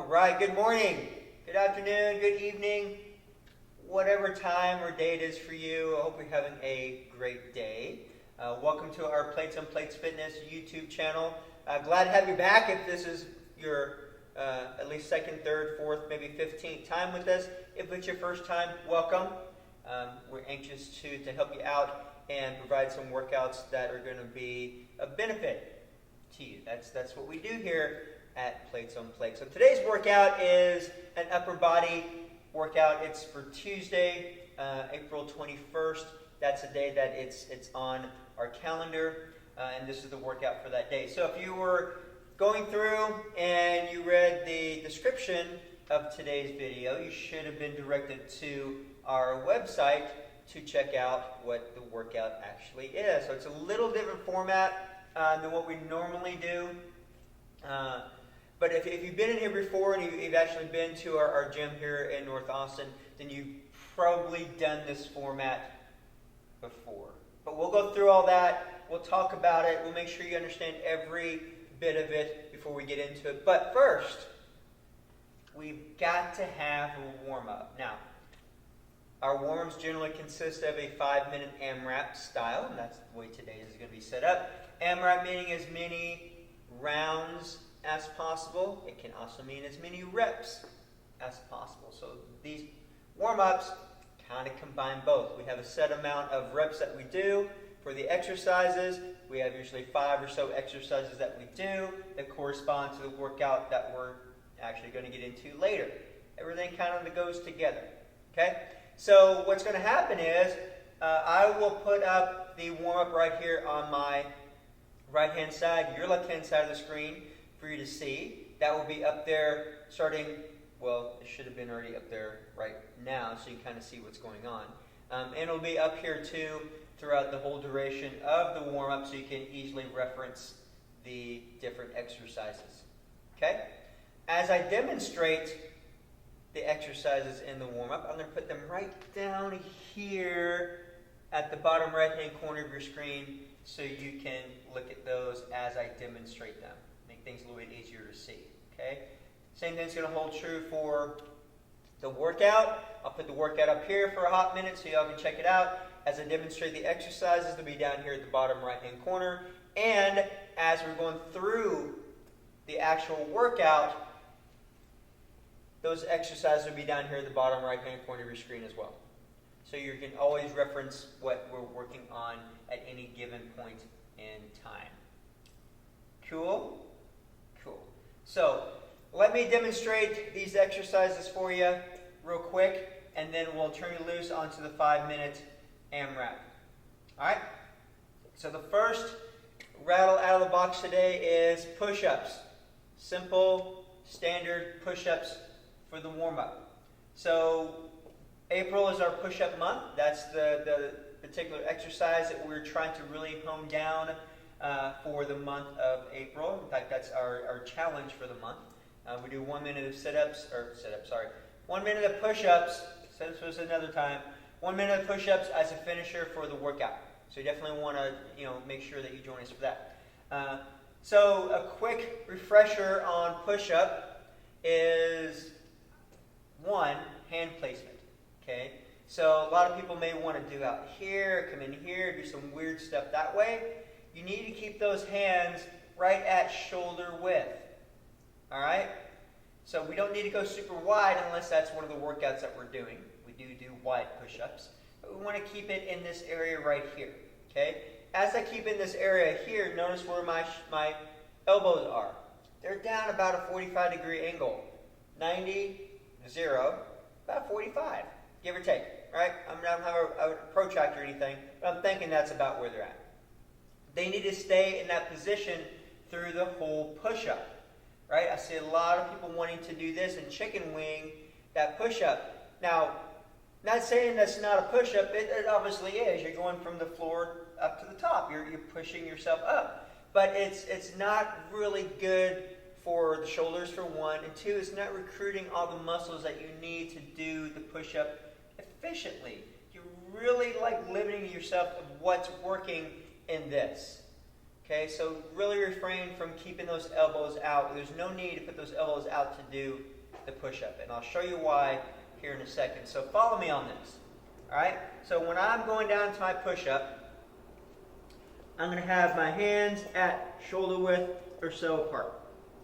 right, good morning, good afternoon, good evening, whatever time or day it is for you. I hope you're having a great day. Welcome to our Plates on Plates Fitness YouTube channel. Glad to have you back. If this is your at least second, third, fourth, maybe 15th time with us. If it's your first time, welcome. We're anxious to help you out and provide some workouts that are going to be a benefit to you. That's what we do here at Plates on Plates. So today's workout is an upper body workout. It's for Tuesday, April 21st. That's the day that it's on our calendar, and this is the workout for that day. So if you were going through and you read the description of today's video, you should have been directed to our website to check out what the workout actually is. So it's a little different format than what we normally do. But if you've been in here before and you've actually been to our gym here in North Austin, then you've probably done this format before. But we'll go through all that. We'll talk about it. We'll make sure you understand every bit of it before we get into it. But first, we've got to have a warm-up. Now, our warm-ups generally consist of a 5-minute AMRAP style, and that's the way today is going to be set up. AMRAP meaning as many rounds as possible. It can also mean as many reps as possible. So these warm-ups kind of combine both. We have a set amount of reps that we do for the exercises. We have usually 5 or so exercises that we do that correspond to the workout that we're actually going to get into later. Everything kind of goes together. Okay? So what's going to happen is I will put up the warm-up right here on my right-hand side, your left-hand side of the screen for you to see. That will be up there starting, well, it should have been already up there right now, so you can kind of see what's going on. And it'll be up here too throughout the whole duration of the warm-up, so you can easily reference the different exercises. Okay? As I demonstrate the exercises in the warm-up, I'm going to put them right down here at the bottom right-hand corner of your screen so you can look at those as I demonstrate them. Make things a little bit easier to see. Okay? Same thing's going to hold true for the workout. I'll put the workout up here for a hot minute so y'all can check it out. As I demonstrate the exercises, they'll be down here at the bottom right-hand corner. And as we're going through the actual workout, those exercises will be down here at the bottom right-hand corner of your screen as well. So you can always reference what we're working on at any given point in time. Cool? Cool. So let me demonstrate these exercises for you real quick, and then we'll turn you loose onto the 5-minute AMRAP. Alright? So the first rattle out of the box today is push-ups. Simple, standard push-ups for the warm-up. So April is our push-up month. That's the particular exercise that we're trying to really hone down for the month of April. In fact, that's our challenge for the month. We do 1 minute of 1 minute of push-ups. Sit-ups was another time. 1 minute of push-ups as a finisher for the workout. So you definitely want to, make sure that you join us for that. So a quick refresher on push-up is 1, hand placement. Okay. So a lot of people may want to do out here, come in here, do some weird stuff that way. You need to keep those hands right at shoulder width. All right? So we don't need to go super wide unless that's one of the workouts that we're doing. We do wide push-ups. But we want to keep it in this area right here. Okay? As I keep in this area here, notice where my elbows are. They're down about a 45-degree angle. 90, 0, about 45, give or take. Right? I don't have a protractor or anything, but I'm thinking that's about where they're at. They need to stay in that position through the whole push-up. Right? I see a lot of people wanting to do this and chicken wing that push-up. Now, not saying that's not a push-up. It obviously is. You're going from the floor up to the top. You're pushing yourself up. But it's not really good for the shoulders, for 1. And 2, it's not recruiting all the muscles that you need to do the push-up efficiently. You're really limiting yourself of what's working in this. Okay, so really refrain from keeping those elbows out. There's no need to put those elbows out to do the push-up, and I'll show you why here in a second. So follow me on this. All right, so when I'm going down to my push-up, I'm going to have my hands at shoulder width or so apart.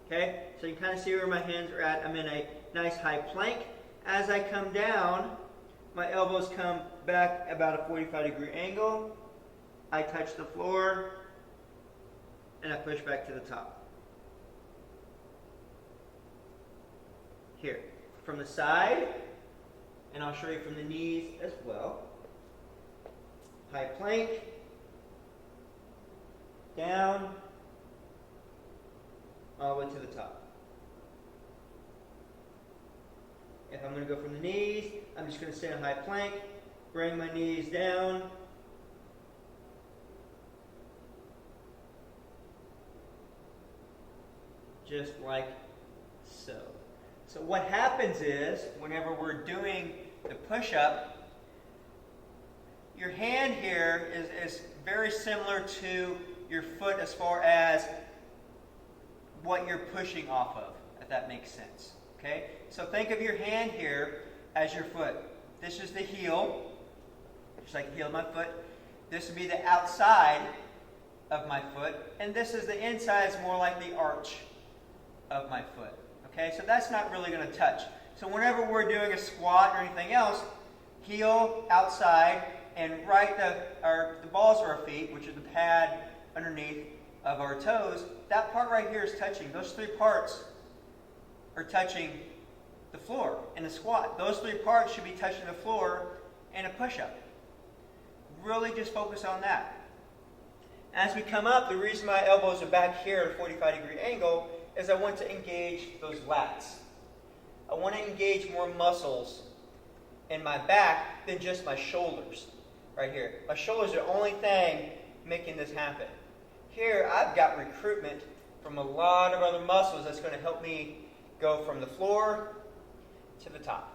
Okay, so you can kind of see where my hands are at. I'm in a nice high plank. As I come down, my elbows come back about a 45-degree angle. I touch the floor, and I push back to the top. Here, from the side, and I'll show you from the knees as well. High plank, down, all the way to the top. If I'm going to go from the knees, I'm just going to stay in high plank, bring my knees down, just like so. So what happens is, whenever we're doing the push-up, your hand here is very similar to your foot as far as what you're pushing off of, if that makes sense. Okay? So think of your hand here as your foot. This is the heel, just like the heel of my foot. This would be the outside of my foot, and this is the inside, is more like the arch of my foot. Okay, so that's not really going to touch. So whenever we're doing a squat or anything else, heel outside, and right the balls of our feet, which are the pad underneath of our toes, that part right here is touching. Those three parts are touching the floor in a squat. Those three parts should be touching the floor in a push-up. Really just focus on that. As we come up, the reason my elbows are back here at a 45-degree angle is I want to engage those lats. I want to engage more muscles in my back than just my shoulders right here. My shoulders are the only thing making this happen. Here, I've got recruitment from a lot of other muscles that's going to help me go from the floor to the top.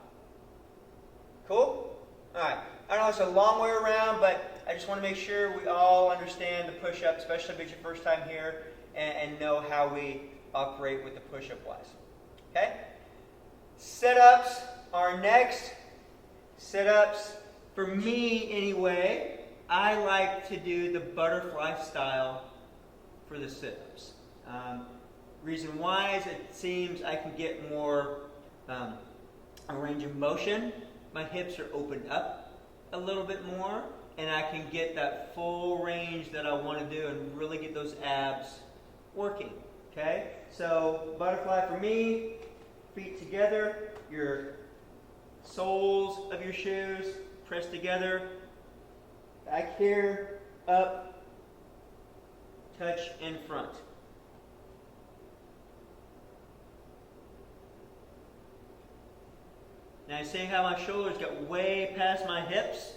Cool? All right. I know it's a long way around, but I just want to make sure we all understand the push-up, especially if it's your first time here, and know how we operate with the push-up wise. Okay? Sit-ups are next. Sit-ups, for me anyway, I like to do the butterfly style for the sit-ups. Reason why is it seems I can get more a range of motion. My hips are opened up a little bit more, and I can get that full range that I want to do and really get those abs working. Okay? So butterfly for me, feet together, your soles of your shoes pressed together, back here, up, touch in front. Now you see how my shoulders got way past my hips?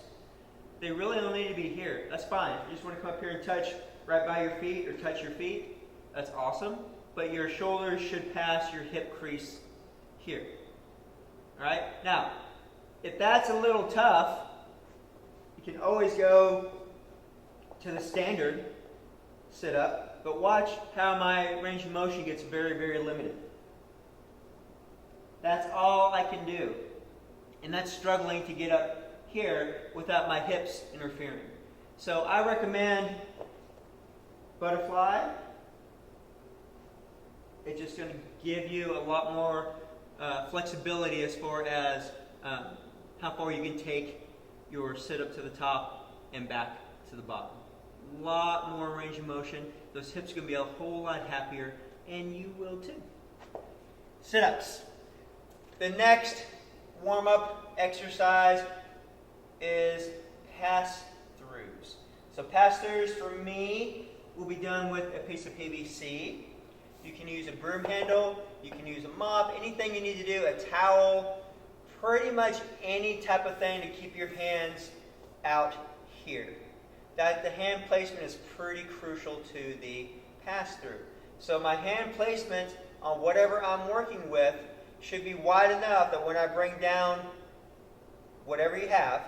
They really don't need to be here. That's fine. If you just want to come up here and touch right by your feet or touch your feet, that's awesome. But your shoulders should pass your hip crease here. Alright? Now, if that's a little tough, you can always go to the standard sit-up, but watch how my range of motion gets very, very limited. That's all I can do. And that's struggling to get up here without my hips interfering. So I recommend butterfly. It's just going to give you a lot more flexibility as far as how far you can take your sit-up to the top and back to the bottom. A lot more range of motion. Those hips are going to be a whole lot happier, and you will too. Sit-ups. The next warm-up exercise is pass-throughs. So pass-throughs for me will be done with a piece of PVC. You can use a broom handle, you can use a mop, anything you need to do, a towel, pretty much any type of thing to keep your hands out here. That the hand placement is pretty crucial to the pass-through. So my hand placement on whatever I'm working with should be wide enough that when I bring down whatever you have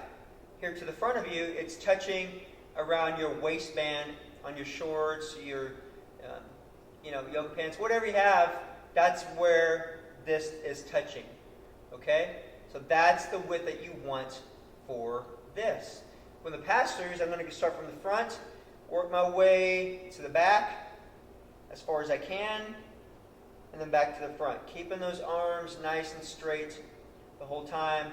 here to the front of you, it's touching around your waistband on your shorts, your yoga pants, whatever you have, that's where this is touching. Okay? So that's the width that you want for this. With the pastors, I'm going to start from the front, work my way to the back as far as I can, and then back to the front. Keeping those arms nice and straight the whole time,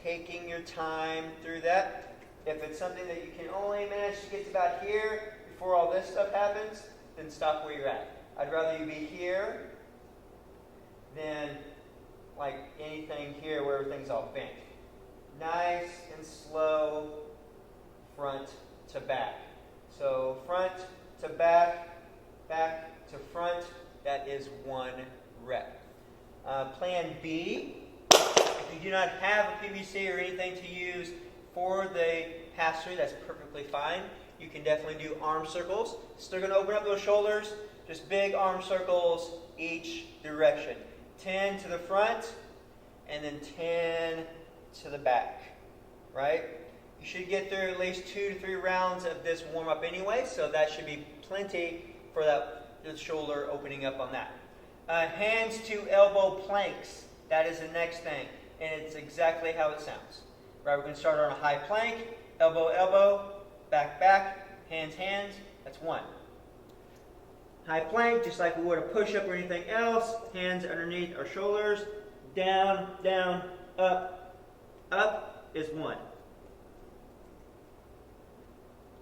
taking your time through that. If it's something that you can only manage to get to about here before all this stuff happens, then stop where you're at. I'd rather you be here than like anything here where everything's all bent. Nice and slow, front to back. So front to back, back to front, that is 1 rep. Plan B, if you do not have a PVC or anything to use for the pass-through, that's perfectly fine. You can definitely do arm circles. Still going to open up those shoulders, just big arm circles each direction. 10 to the front, and then 10 to the back, right? You should get through at least 2 to 3 rounds of this warm-up anyway, so that should be plenty for the shoulder opening up on that. Hands to elbow planks, that is the next thing, and it's exactly how it sounds. Right, we're going to start on a high plank, elbow, elbow, back, back, hands, hands, that's 1. High plank, just like we would a push-up or anything else, hands underneath our shoulders, down, down, up, up is 1.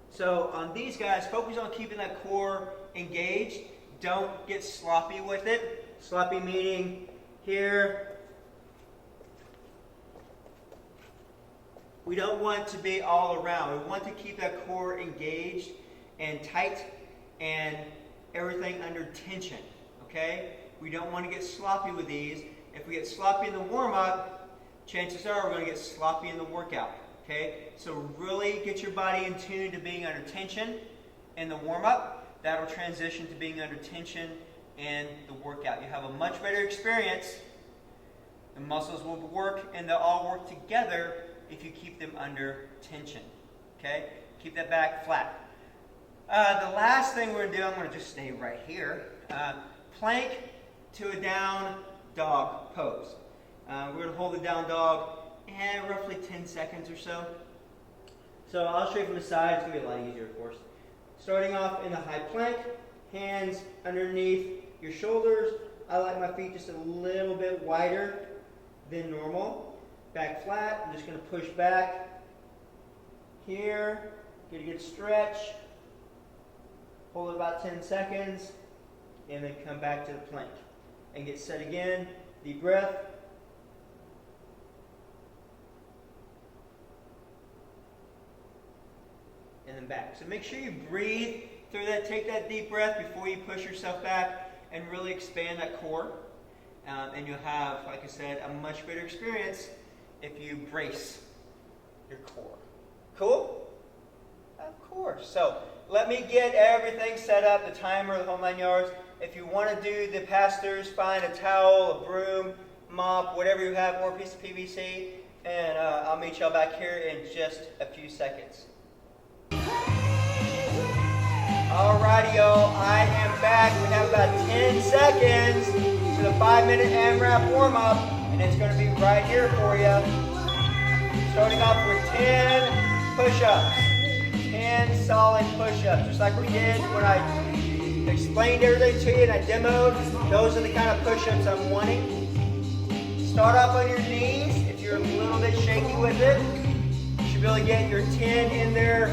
So on these guys, focus on keeping that core engaged. Don't get sloppy with it. Sloppy meaning here. We don't want to be all around. We want to keep that core engaged and tight and everything under tension, okay? We don't want to get sloppy with these. If we get sloppy in the warm-up, chances are we're going to get sloppy in the workout, okay? So really get your body in tune to being under tension in the warm-up. That'll transition to being under tension in the workout. You have a much better experience. The muscles will work and they'll all work together if you keep them under tension, okay? Keep that back flat. The last thing we're going to do, I'm going to just stay right here. Plank to a down dog pose. We're going to hold the down dog and roughly 10 seconds or so. So I'll show you from the side. It's going to be a lot easier, of course. Starting off in the high plank, hands underneath your shoulders. I like my feet just a little bit wider than normal. Back flat. I'm just going to push back here. Get a good stretch. Hold it about 10 seconds. And then come back to the plank. And get set again. Deep breath. And then back. So make sure you breathe through that. Take that deep breath before you push yourself back and really expand that core. And you'll have, like I said, a much better experience if you brace your core. Cool? Of course. So let me get everything set up, the timer, the whole 9 yards. If you want to do the pass-throughs, find a towel, a broom, mop, whatever you have, or a piece of PVC, and I'll meet y'all back here in just a few seconds. Alrighty, y'all, I am back. We have about 10 seconds to the 5-minute AMRAP warm-up, and it's going to be right here for you. Starting off with 10 push-ups. 10 solid push-ups, just like we did when I explained everything to you and I demoed. Those are the kind of push-ups I'm wanting. Start off on your knees. If you're a little bit shaky with it, you should be able to get your 10 in there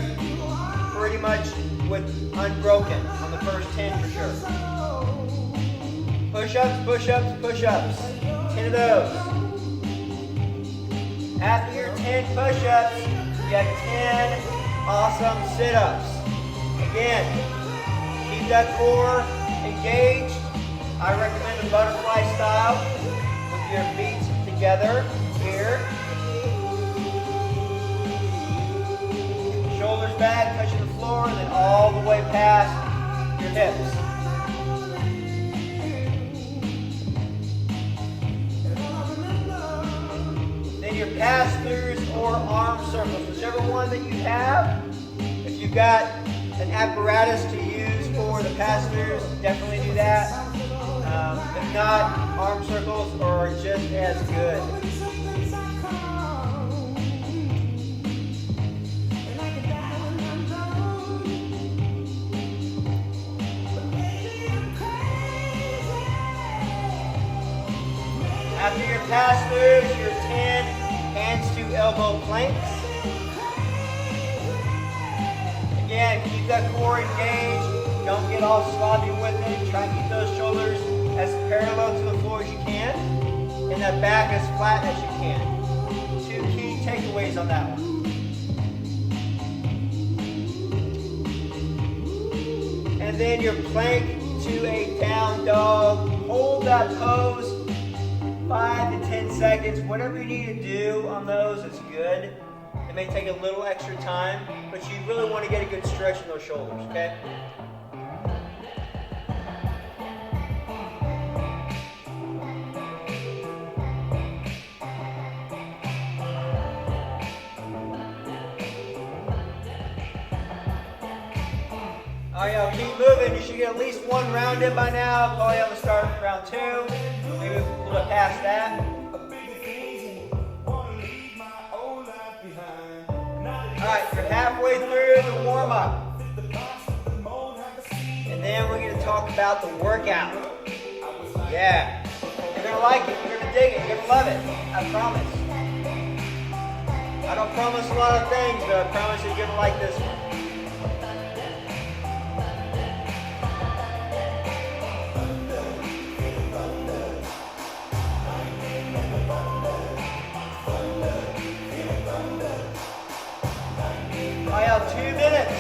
pretty much with unbroken on the first 10 for sure. Push-ups, push-ups, push-ups. 10 of those. After your 10 push-ups, you have 10 awesome sit-ups. Again, keep that core engaged. I recommend the butterfly style with your feet together here. Shoulders back, touching the floor, and then all the way past your hips. Then your pass-throughs or arm circles, whichever one that you have. If you've got an apparatus to use for the pass-throughs, definitely do that. If not, arm circles are just as good. After your pass-throughs, your 10 hands to elbow planks. Again, keep that core engaged. Don't get all sloppy with it. Try and keep those shoulders as parallel to the floor as you can, and that back as flat as you can. Two key takeaways on that one. And then your plank to a down dog. Hold that pose 5 to 10 seconds. Whatever you need to do on those is good. It may take a little extra time, but you really want to get a good stretch in those shoulders, okay? Alright, y'all, keep moving. You should get at least one round in by now. Probably on the start of round 2. Maybe a little bit past that. Alright, you're halfway through the warm-up. And then we're going to talk about the workout. Yeah. You're going to like it. You're going to dig it. You're going to love it. I promise. I don't promise a lot of things, but I promise you're going to like this one. I have 2 minutes.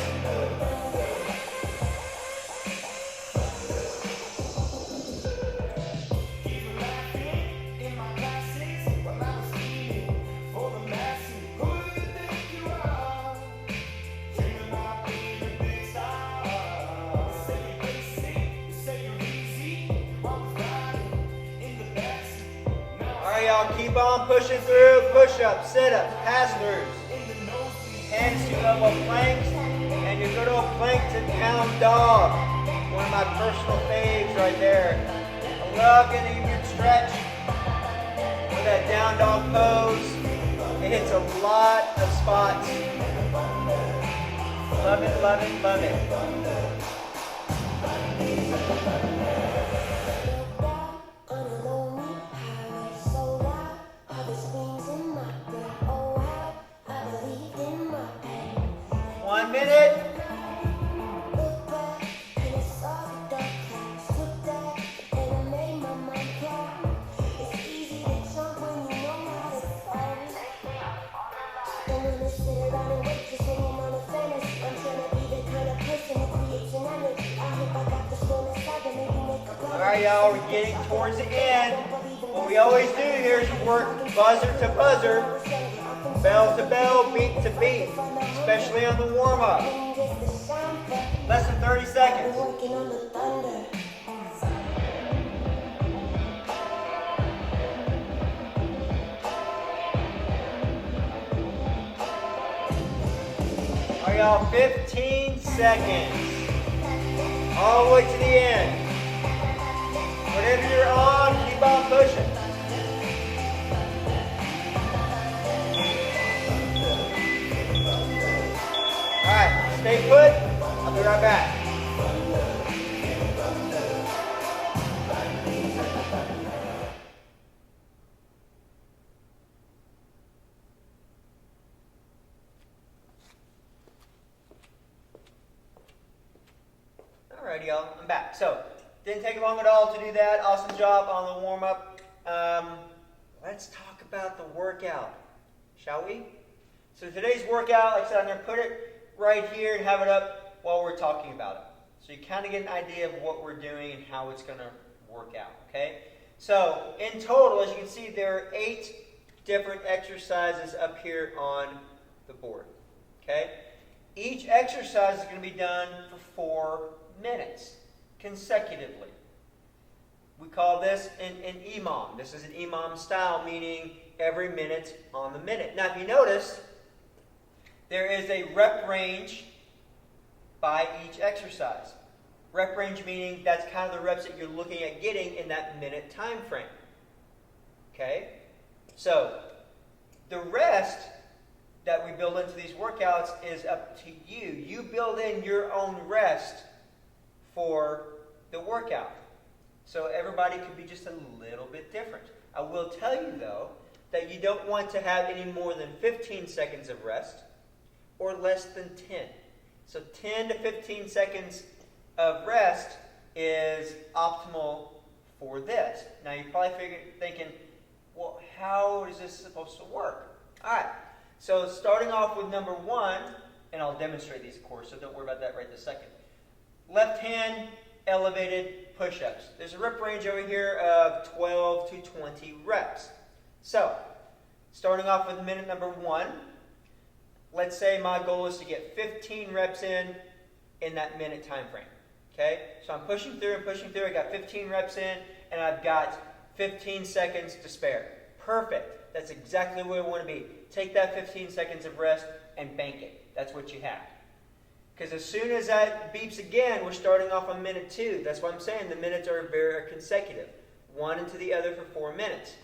Alright, y'all, keep on pushing through. Push-ups, sit-ups, pass-throughs. Hands to elbow planks, and you go to a plank to down dog. One of my personal faves right there. I love getting a good stretch for that down dog pose. It hits a lot of spots. Love it, love it, love it. Alright, y'all, we're getting towards the end. What we always do here is work buzzer to buzzer, bell to bell, beat to beat, especially on the warm-up. Less than 30 seconds. Alright, y'all, 15 seconds. All the way to the end. Whatever you're on, keep on pushing. Alright, stay put. I'll be right back. Alrighty, y'all, I'm back. So, didn't take long at all to do that. Awesome job on the warm-up. Let's talk about the workout, shall we? So today's workout, like I said, I'm going to put it right here and have it up while we're talking about it. So you kind of get an idea of what we're doing and how it's going to work out, okay? So in total, as you can see, there are 8 different exercises up here on the board, okay? Each exercise is going to be done for 4 minutes consecutively. We call this an EMOM. This is an EMOM style, meaning every minute on the minute. Now, if you notice, there is a rep range by each exercise. Rep range meaning that's kind of the reps that you're looking at getting in that minute time frame. Okay? So, the rest that we build into these workouts is up to you. You build in your own rest for the workout. So everybody could be just a little bit different. I will tell you, though, that you don't want to have any more than 15 seconds of rest or less than 10. So 10 to 15 seconds of rest is optimal for this. Now you're probably thinking, well, how is this supposed to work? All right. So starting off with number 1, and I'll demonstrate these, of course, so don't worry about that right this second. Left hand elevated push-ups. There's a rep range over here of 12 to 20 reps. So, starting off with minute number 1, let's say my goal is to get 15 reps in that minute time frame. Okay? So I'm pushing through and pushing through. I got 15 reps in, and I've got 15 seconds to spare. Perfect. That's exactly where we want to be. Take that 15 seconds of rest and bank it. That's what you have. Because as soon as that beeps again, we're starting off on minute 2. That's why I'm saying the minutes are very consecutive. One into the other for 4 minutes.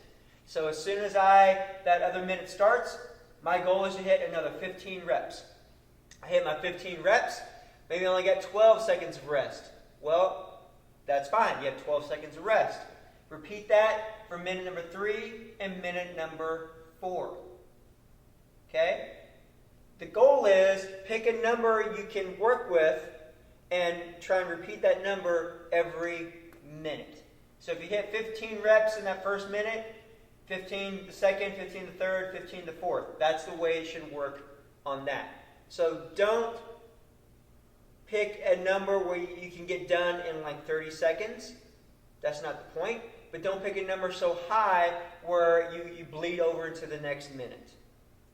So as soon as that other minute starts, my goal is to hit another 15 reps. I hit my 15 reps, maybe I only get 12 seconds of rest. Well, that's fine. You have 12 seconds of rest. Repeat that for minute number 3 and minute number 4. Okay? The goal is pick a number you can work with and try and repeat that number every minute. So if you hit 15 reps in that first minute, 15 the second, 15 the third, 15 the fourth. That's the way it should work on that. So don't pick a number where you can get done in like 30 seconds. That's not the point. But don't pick a number so high where you bleed over into the next minute.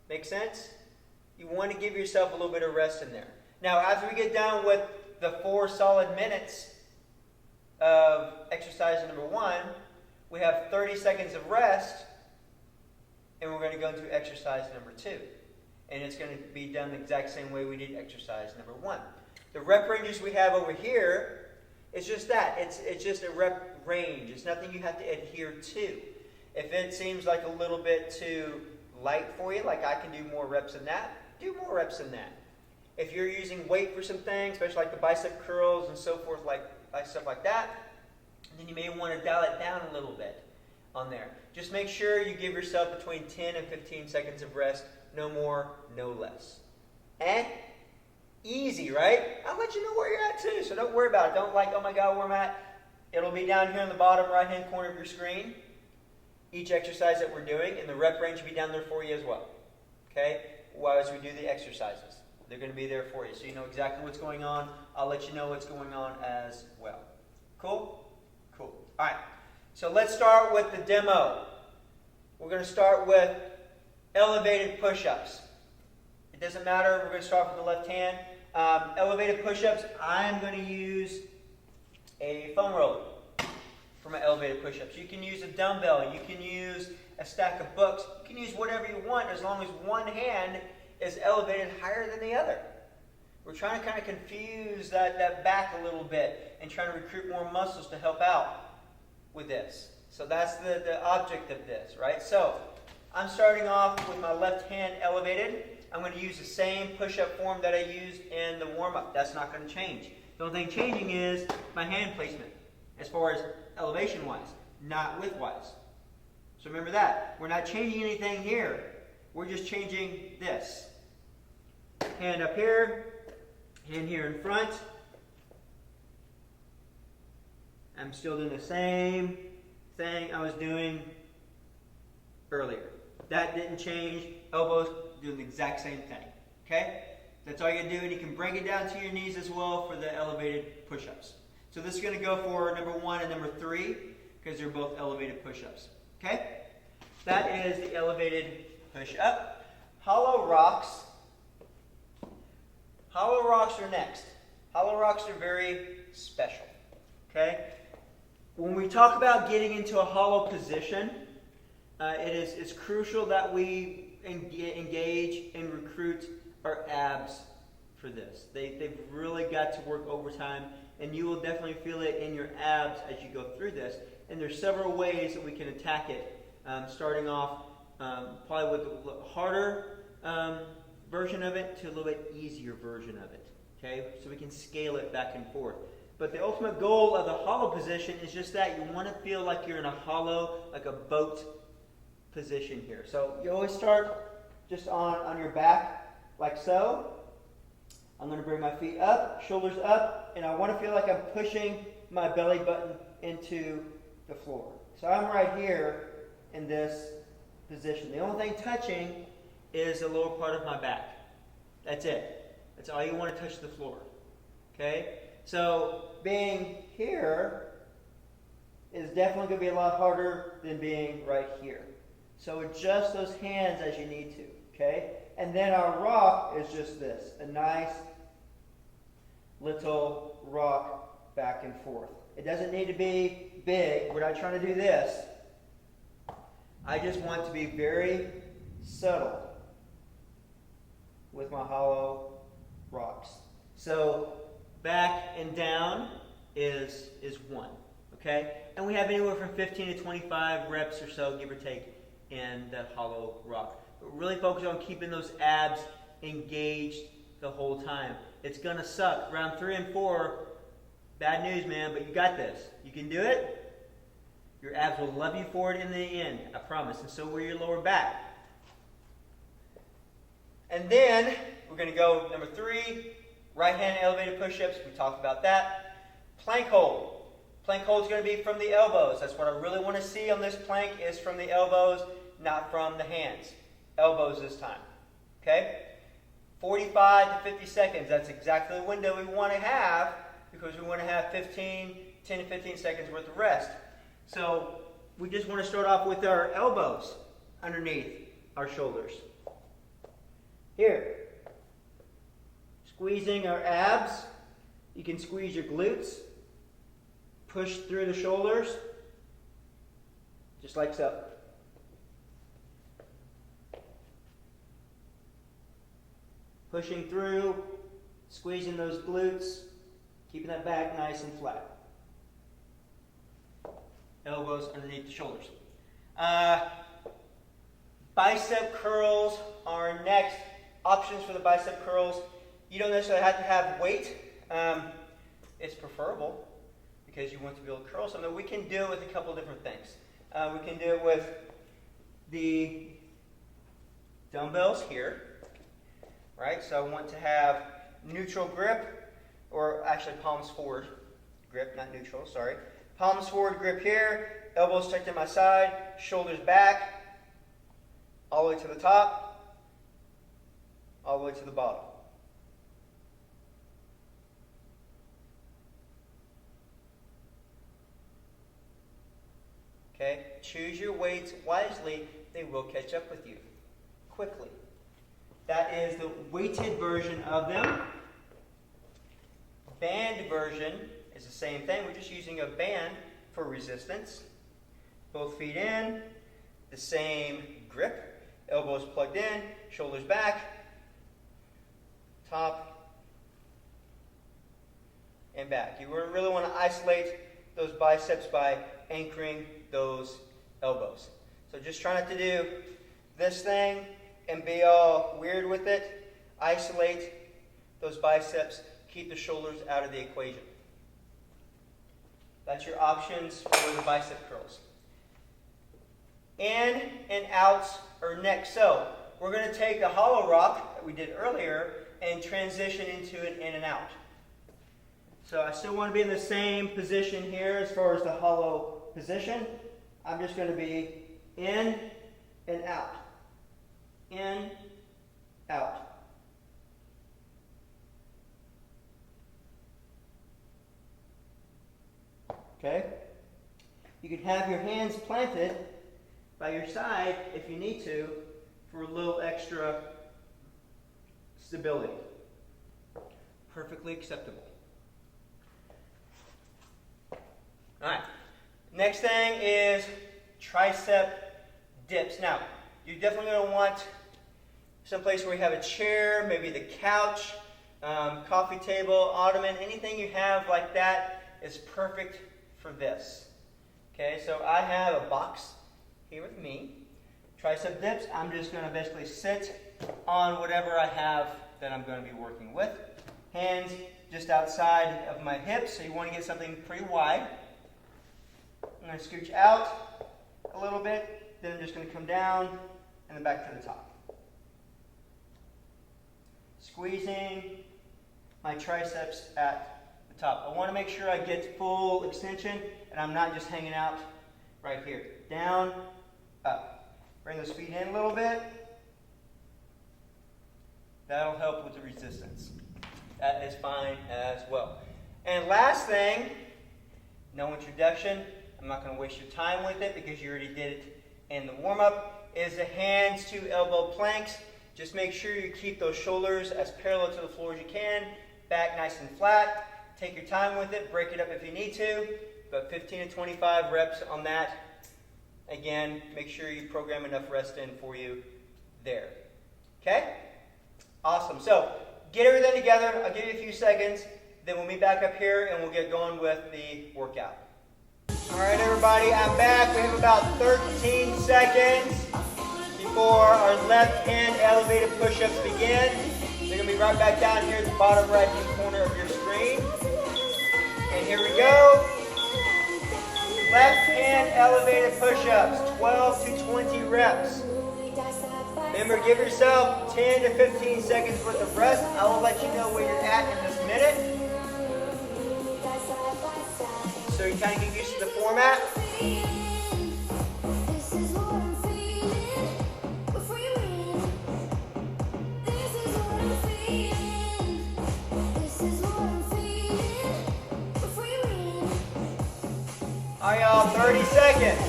Make sense? You want to give yourself a little bit of rest in there. Now, after we get done with the 4 solid minutes of exercise number 1, we have 30 seconds of rest, and we're going to go into exercise number 2. And it's going to be done the exact same way we did exercise number 1. The rep ranges we have over here is just that. It's just a rep range. It's nothing you have to adhere to. If it seems like a little bit too light for you, like I can do more reps than that, do more reps than that. If you're using weight for some things, especially like the bicep curls and so forth, like stuff like that, then you may want to dial it down a little bit on there. Just make sure you give yourself between 10 and 15 seconds of rest, no more, no less. And easy, right? I'll let you know where you're at too, so don't worry about it. Don't oh my God, where I'm at. It'll be down here in the bottom right-hand corner of your screen, each exercise that we're doing, and the rep range will be down there for you as well. Okay? As we do the exercises. They're going to be there for you, so you know exactly what's going on. I'll let you know what's going on as well. Cool? Cool. All right. So let's start with the demo. We're going to start with elevated push-ups. It doesn't matter. We're going to start with the left hand. Elevated push-ups, I'm going to use a foam roller for my elevated push-ups. You can use a dumbbell. You can use a stack of books. You can use whatever you want as long as one hand is elevated higher than the other. We're trying to kind of confuse that back a little bit and trying to recruit more muscles to help out with this. So that's the object of this, right? So I'm starting off with my left hand elevated. I'm going to use the same push-up form that I used in the warm-up. That's not going to change. The only thing changing is my hand placement as far as elevation-wise, not width-wise. So remember that. We're not changing anything here. We're just changing this. Hand up here, hand here in front. I'm still doing the same thing I was doing earlier. That didn't change. Elbows doing the exact same thing. Okay? That's all you can do, and you can bring it down to your knees as well for the elevated push-ups. So this is going to go for number 1 and number 3 because they're both elevated push-ups. Okay? That is the elevated push-up. Hollow rocks. Hollow rocks are next. Hollow rocks are very special. Okay? When we talk about getting into a hollow position, it's crucial that we engage and recruit our abs for this. They've really got to work overtime, and you will definitely feel it in your abs as you go through this. And there's several ways that we can attack it, starting off probably with a harder version of it to a little bit easier version of it. Okay, so we can scale it back and forth. But the ultimate goal of the hollow position is just that. You want to feel like you're in a hollow, like a boat position here. So you always start just on your back, like so. I'm going to bring my feet up, shoulders up, and I want to feel like I'm pushing my belly button into the floor. So I'm right here in this position. The only thing touching is the lower part of my back. That's it. That's all you want to touch the floor. Okay? So being here is definitely going to be a lot harder than being right here. So adjust those hands as you need to. Okay? And then our rock is just this. A nice little rock back and forth. It doesn't need to be big. We're not trying to do this. I just want to be very subtle with my hollow rocks. So back and down is 1. Okay? And we have anywhere from 15 to 25 reps or so, give or take, in the hollow rock. But really focus on keeping those abs engaged the whole time. It's going to suck. Round 3 and 4, bad news, man, but you got this. You can do it. Your abs will love you for it in the end, I promise. And so will your lower back. And then we're going to go number 3, right hand elevated push-ups. We talked about that. Plank hold. Plank hold is going to be from the elbows. That's what I really want to see on this plank, is from the elbows, not from the hands. Elbows this time. Okay? 45 to 50 seconds. That's exactly the window we want to have, because we want to have 10 to 15 seconds worth of rest. So we just want to start off with our elbows underneath our shoulders. Here. Squeezing our abs. You can squeeze your glutes. Push through the shoulders. Just like so. Pushing through, squeezing those glutes, keeping that back nice and flat. Elbows underneath the shoulders. Bicep curls are next. Options for the bicep curls. You don't necessarily have to have weight. It's preferable because you want to be able to curl something. We can do it with a couple different things. We can do it with the dumbbells here. Right? So I want to have neutral grip, or actually palms forward grip, not neutral, sorry. Palms forward grip here, elbows tucked in my side, shoulders back, all the way to the top, all the way to the bottom. Okay? Choose your weights wisely. They will catch up with you quickly. That is the weighted version of them. Band version is the same thing. We're just using a band for resistance. Both feet in, the same grip. Elbows plugged in, shoulders back, top, and back. You really want to isolate those biceps by anchoring those elbows. So just try not to do this thing and be all weird with it. Isolate those biceps. Keep the shoulders out of the equation. That's your options for the bicep curls. In and outs are next. So we're going to take the hollow rock that we did earlier and transition into an in and out. So I still want to be in the same position here as far as the hollow position. I'm just going to be in and out. In, out. Okay? You can have your hands planted by your side if you need to for a little extra stability. Perfectly acceptable. Alright. Next thing is tricep dips. Now, you're definitely going to want someplace where you have a chair, maybe the couch, coffee table, ottoman, anything you have like that is perfect for this. Okay, so I have a box here with me. Tricep dips, I'm just going to basically sit on whatever I have that I'm going to be working with. Hands just outside of my hips, so you want to get something pretty wide. I'm going to scooch out a little bit, then I'm just going to come down and then back to the top. Squeezing my triceps at the top. I want to make sure I get full extension and I'm not just hanging out right here. Down, up. Bring those feet in a little bit. That'll help with the resistance. That is fine as well. And last thing, no introduction. I'm not going to waste your time with it because you already did it in the warm-up, is the hands to elbow planks. Just make sure you keep those shoulders as parallel to the floor as you can. Back nice and flat. Take your time with it. Break it up if you need to. But 15 to 25 reps on that. Again, make sure you program enough rest in for you there. Okay? Awesome. So, get everything together. I'll give you a few seconds. Then we'll meet back up here and we'll get going with the workout. All right, everybody, I'm back. We have about 13 seconds before our left hand elevated push-ups begin. They're going to be right back down here at the bottom right-hand corner of your screen. And here we go. Left hand elevated push-ups, 12 to 20 reps. Remember, give yourself 10 to 15 seconds worth of rest. I will let you know where you're at in this minute. So you kind of get used to the format. All right, y'all, 30 seconds.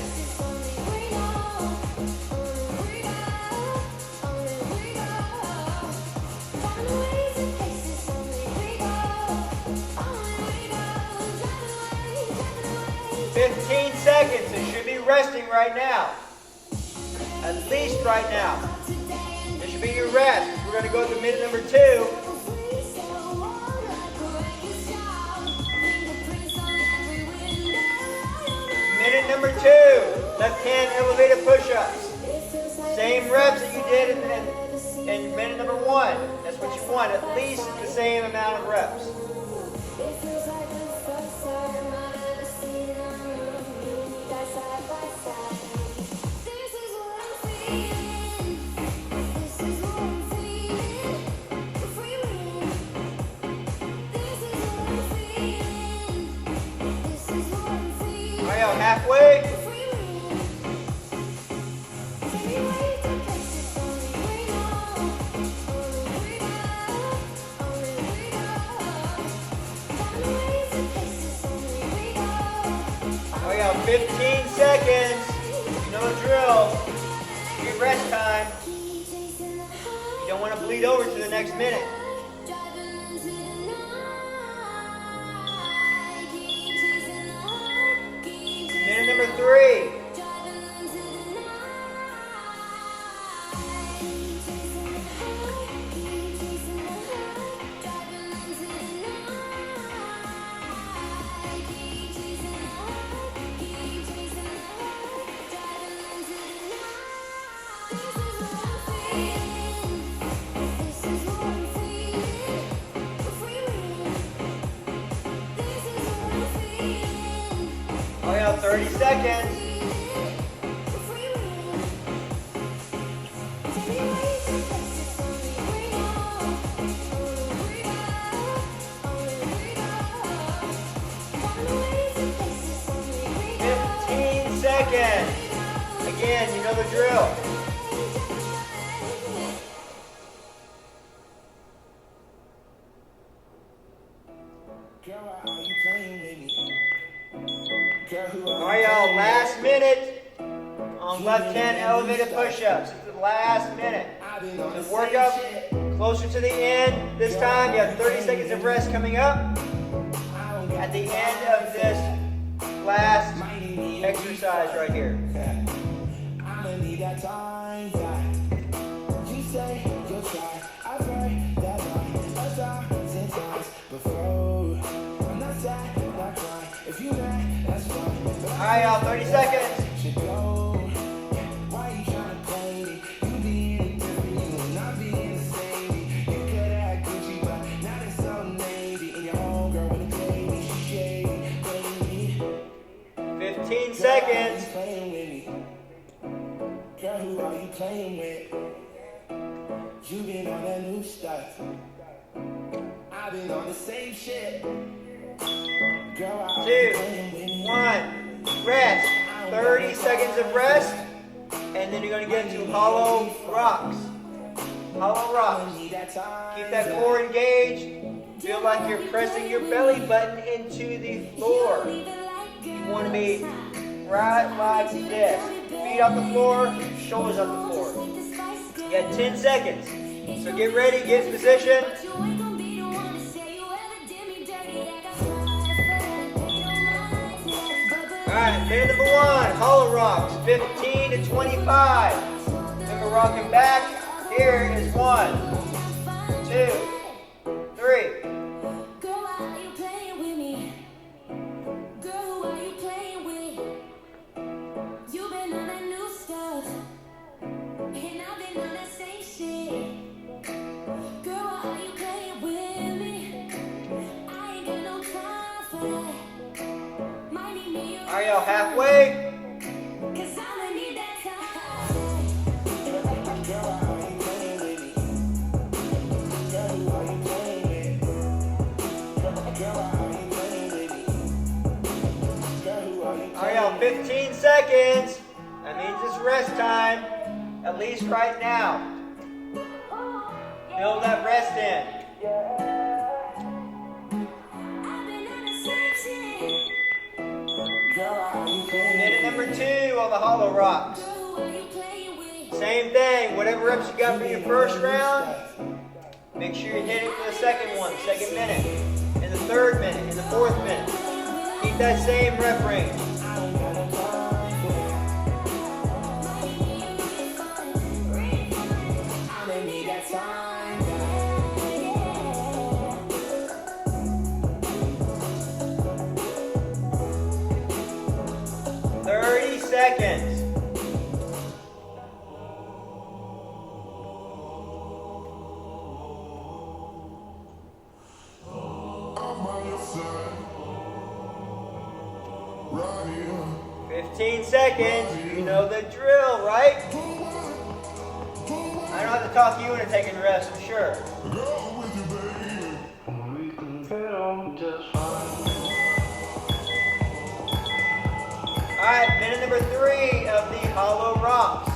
Seconds. It should be resting right now. At least right now. This should be your rest. We're going to go to minute number 2. Minute number 2. Left hand elevated push-ups. Same reps that you did in minute number 1. That's what you want. At least the same amount of reps. Halfway. Oh yeah, 15 seconds. You know the drill. Your rest time. You don't want to bleed over to the next minute. Minute number 3. Oh yeah, 30 seconds. Again, you know the drill. All right, y'all, last minute on left hand elevated push-ups. This is the last minute. So work up closer to the end. This time, you have 30 seconds of rest coming up. At the end of this last exercise right here. I'ma need that time back. You say you'll try. I pray that I 30 seconds. Seconds. Girl, who are you playing with? You been on that new stuff. I've been on the same shit. Girl, 2, 1, rest. 30 seconds of rest, and then you're going to get into hollow rocks. Hollow rocks. Keep that core engaged. Feel like you're pressing your belly button into the floor. You want to be right like this. Feet off the floor, shoulders off the floor. You got 10 seconds. So get ready, get in position. Alright, minute number 1, hollow rocks, 15 to 25. Then we're rocking back. Here is 1, 2, 3. Are y'all halfway? Are y'all 15 seconds? That means it's rest time, at least right now. Build that rest in. Minute number 2 on the hollow rocks. Same thing, whatever reps you got for your first round, make sure you hit it for the second one, second minute, in the third minute, in the fourth minute. Keep that same rep range. Seconds. Right here. 15 seconds. You know the drill, right? I don't have to talk you into taking rest for sure. Alright, minute number 3 of the hollow rocks.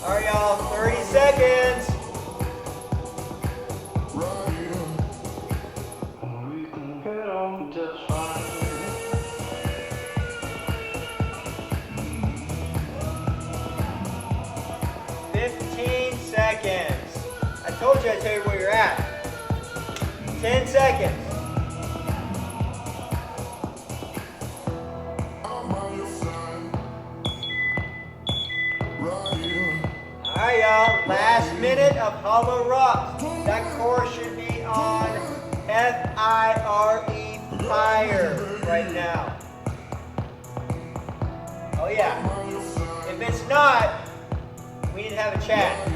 Alright, y'all, 30 seconds. Right here. We can get on just fine. 15 seconds. I told you I'd tell you where you're at. 10 seconds. Alright, y'all, last minute of hollow rocks. That core should be on F-I-R-E, fire, right now. Oh yeah. If it's not, we need to have a chat.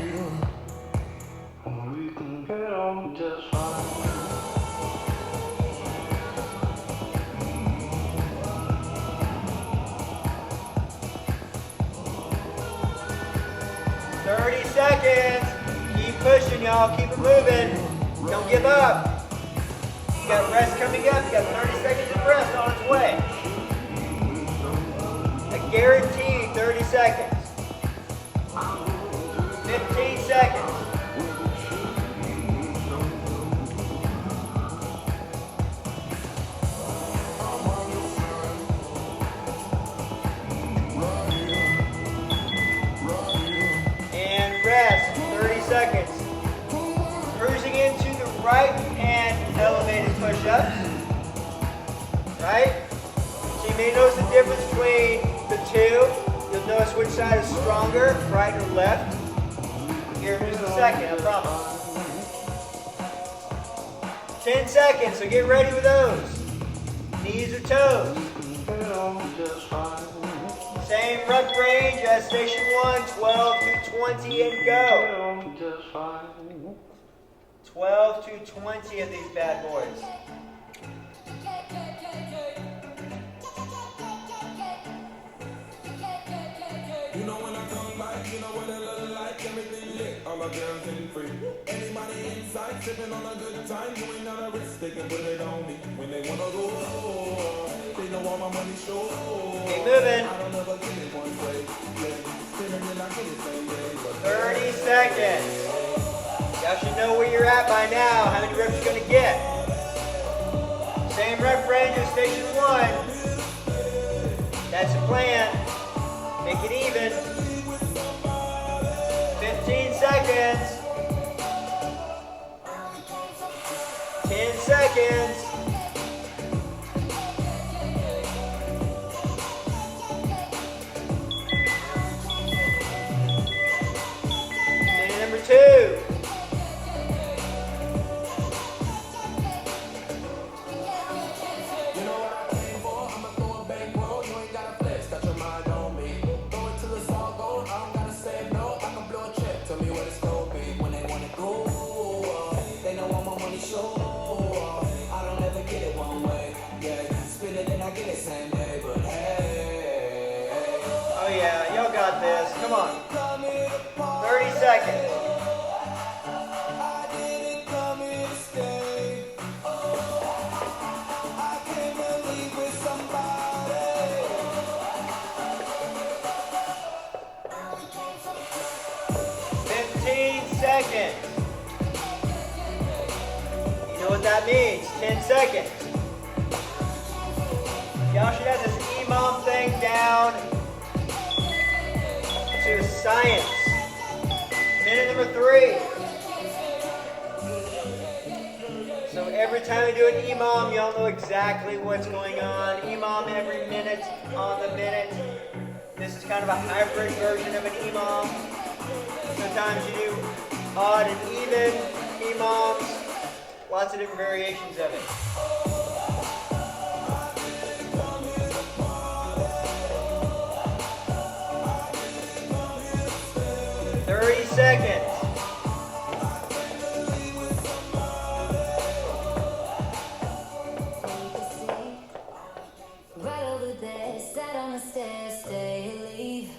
We can get on just fine. 30 seconds. Keep pushing, y'all. Keep it moving. Don't give up. You got rest coming up. You got 30 seconds of rest on its way. I guarantee you 30 seconds. 15 seconds. And rest. right and elevated push-ups. Right? So you may notice the difference between the two. You'll notice which side is stronger, right or left. Here in just a second, I promise. 10 seconds, so get ready with those. Knees or toes. Same rep range as station 1, 12 to 20 and go. 12 to 20 of these bad boys. You know when I come back, you know what it look like, everything lit, all my girls in free. Anybody inside, sipping on a good time, you ain't got a risk, they can put it on me. When they wanna go, they know all my money show. Keep moving. I don't ever get it one way, spinning it, I get it same day. 30 seconds. Y'all should know where you're at by now, how many reps you're gonna get. Same rep range as station 1. That's the plan. Make it even. 15 seconds. 10 seconds. Minute number 2. Oh yeah, y'all got this. Come on. 30 seconds. Seconds. You know what that means? 10 seconds. Y'all should have this EMOM thing down to science. Minute number 3. So every time we do an EMOM, y'all know exactly what's going on. EMOM every minute on the minute. This is kind of a hybrid version of an EMOM. Sometimes you do odd and even EMOMs. Lots of different variations of it. Seconds. Right over there, sat on the stairs, stay or leave.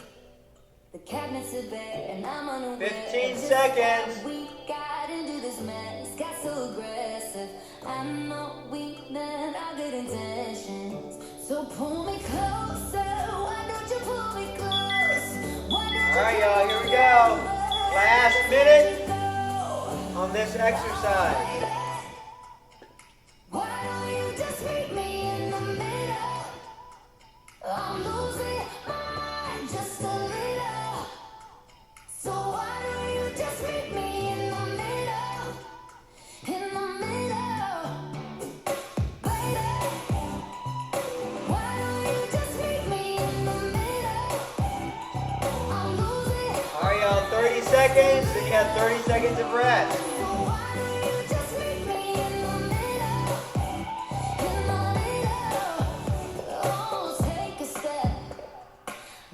The cabinets are bare, and I'm unaware. 15 seconds. We got into this mess, got so aggressive. I know we meant our good intentions. So pull me closer. Why don't you pull me close? All right, y'all, here we go. Last minute on this exercise. Why don't you just meet me in the middle? I'm losing my mind just a little. So why don't you just meet me in the middle? In the middle, baby. Why don't you just meet me in the middle? I'm losing. All right, y'all, 30 seconds, then you have 30 seconds of rest. Take a step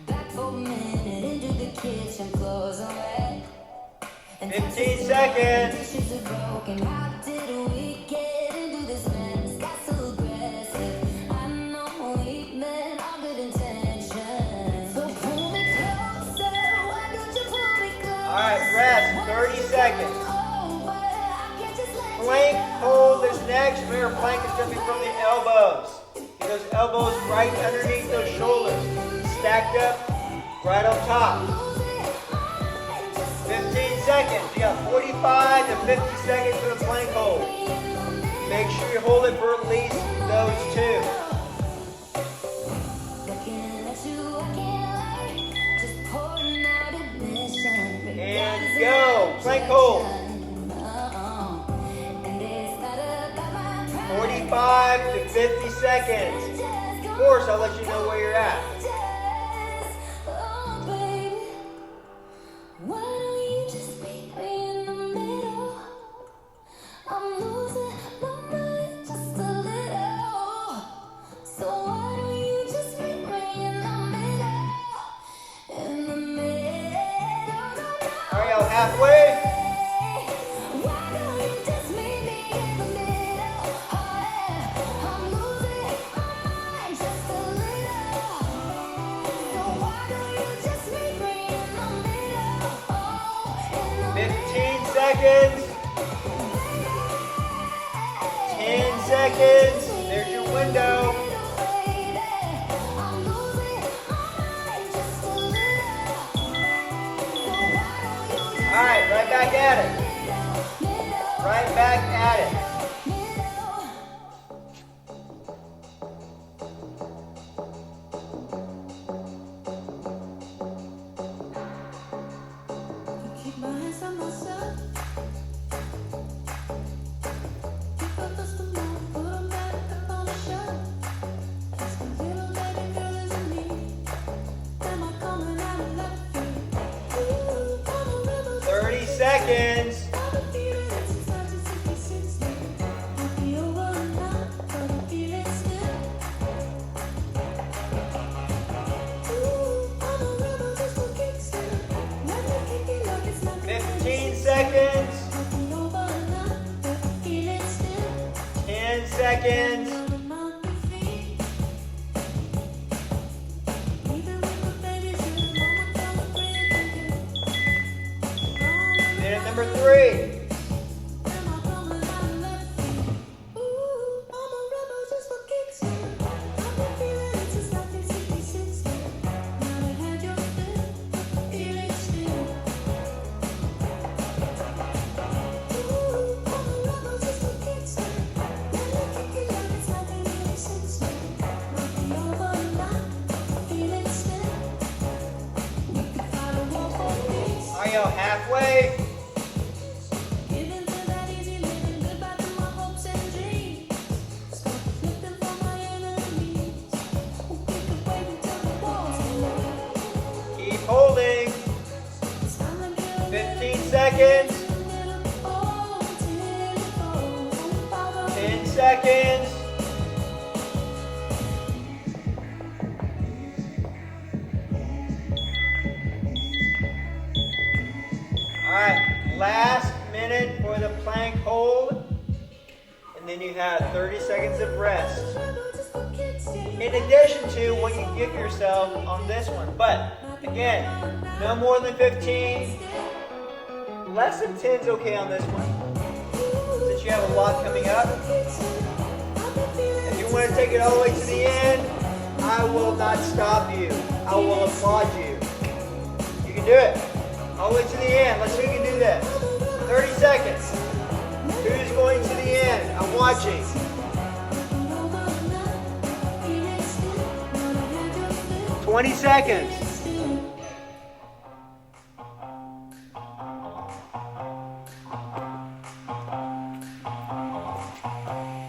back for a minute into the kitchen, clothes are wet. 15 seconds. Dishes are broken. How did we get into this mess? Got so aggressive. I know we meant our good intentions. So pull me closer. Why don't you pull me closer? All right, rest, 30 seconds. Plank hold is next. Remember, plank is going to be from the elbows. Get those elbows right underneath those shoulders. Stacked up, right on top. 15 seconds. You got 45 to 50 seconds for the plank hold. Make sure you hold it for at least those 2. And go. Plank hold. 45 to 50 seconds. Of course, I'll let you know where you're at. Oh, baby, why don't you just meet me in the middle? I'm losing my mind just a little. So why don't you just meet me in the middle? In the middle. All right, y'all, halfway. Why don't you just meet me in the middle? Oh, yeah. I'm losing my mind just a little. So why don't you just meet me in the middle? Oh, in the 15 seconds. 10 seconds. There's your window. All right, right back at it. Right back at it. Keep my hands on myself. Keep up the smile, put 'em back up on the shelf. Just a little baby girl isn't me. Am I coming out of left field? Ooh, I'm a rebel. 30 seconds. I've been feeling it since 1966. Might be over now, but I feel it still. Ooh, I'm a rebel just for kicks. Let me kick it like it's not 15 seconds. 10 seconds. Minute number 3. Are y'all halfway? Keep holding. 15 seconds. 10 seconds. All right, last minute for the plank hold. And then you have 30 seconds of rest. In addition to what you give yourself on this one. But again, no more than 15. Less than 10 is okay on this one, since you have a lot coming up. If you want to take it all the way to the end, I will not stop you. I will applaud you. You can do it. All the way to the end. Let's see who can do this. 30 seconds. Who's going to the end? I'm watching. 20 seconds.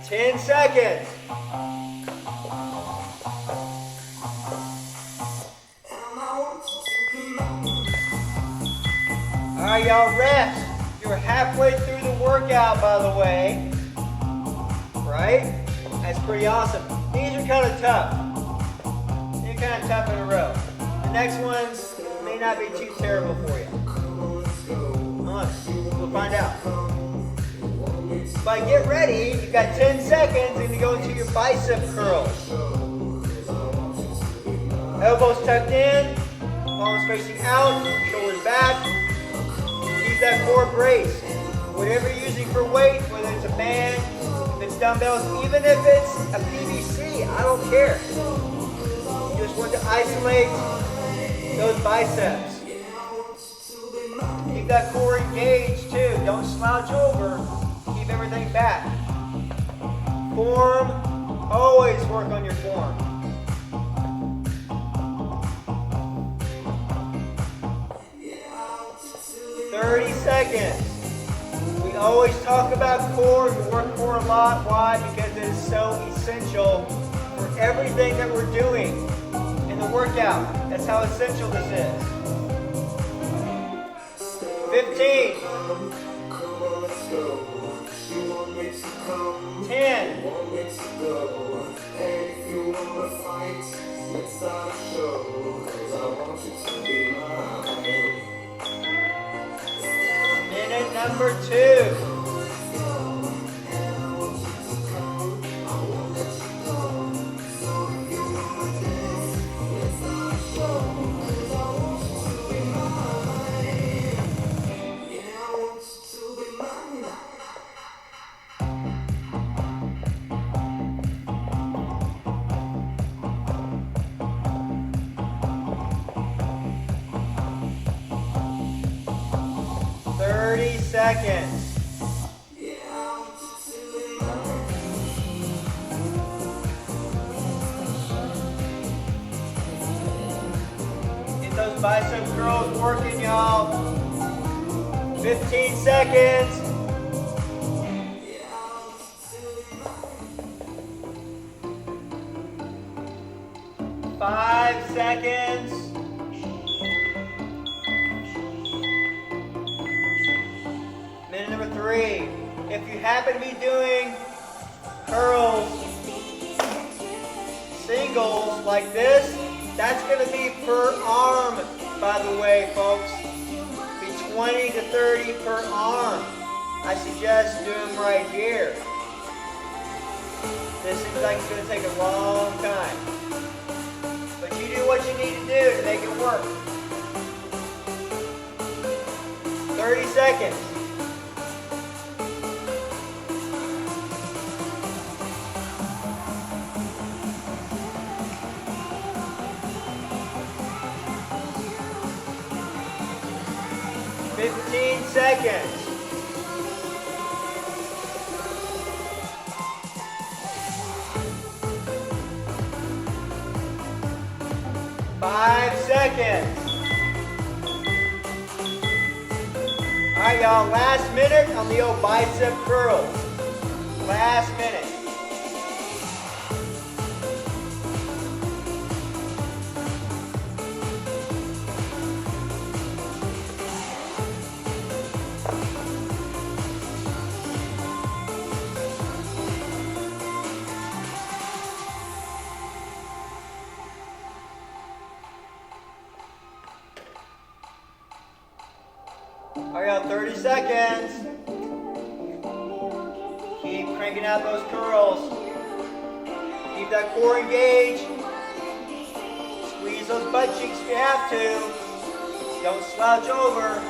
10 seconds. All right, y'all, rest. You're halfway through the workout, by the way. Right? That's pretty awesome. These are kind of tough. They're kind of tough in a row. The next ones may not be too terrible for you. We'll find out. But get ready. You've got 10 seconds and you go into your bicep curls. Elbows tucked in, palms facing out, shoulders back. Keep that core brace. Whatever you're using for weight, whether it's a band, if it's dumbbells, even if it's a PVC, I don't care. You just want to isolate those biceps. Keep that core engaged too. Don't slouch over. Keep everything back. Form. Always work on your form. Seconds. We always talk about core. We work core a lot. Why? Because it is so essential for everything that we're doing in the workout. That's how essential this is. 15. 10. 2. Seconds. Get those bicep curls working, y'all. 15 seconds. 5 seconds. Number 3, if you happen to be doing curls, singles like this, that's going to be per arm, by the way, folks. Be 20 to 30 per arm. I suggest doing them right here. This seems like it's going to take a long time. But you do what you need to do to make it work. 30 seconds. 15 seconds. 5 seconds. All right, y'all, last minute on the old bicep curls. Last minute. All right, 30 seconds. Keep cranking out those curls. Keep that core engaged. Squeeze those butt cheeks if you have to. Don't slouch over.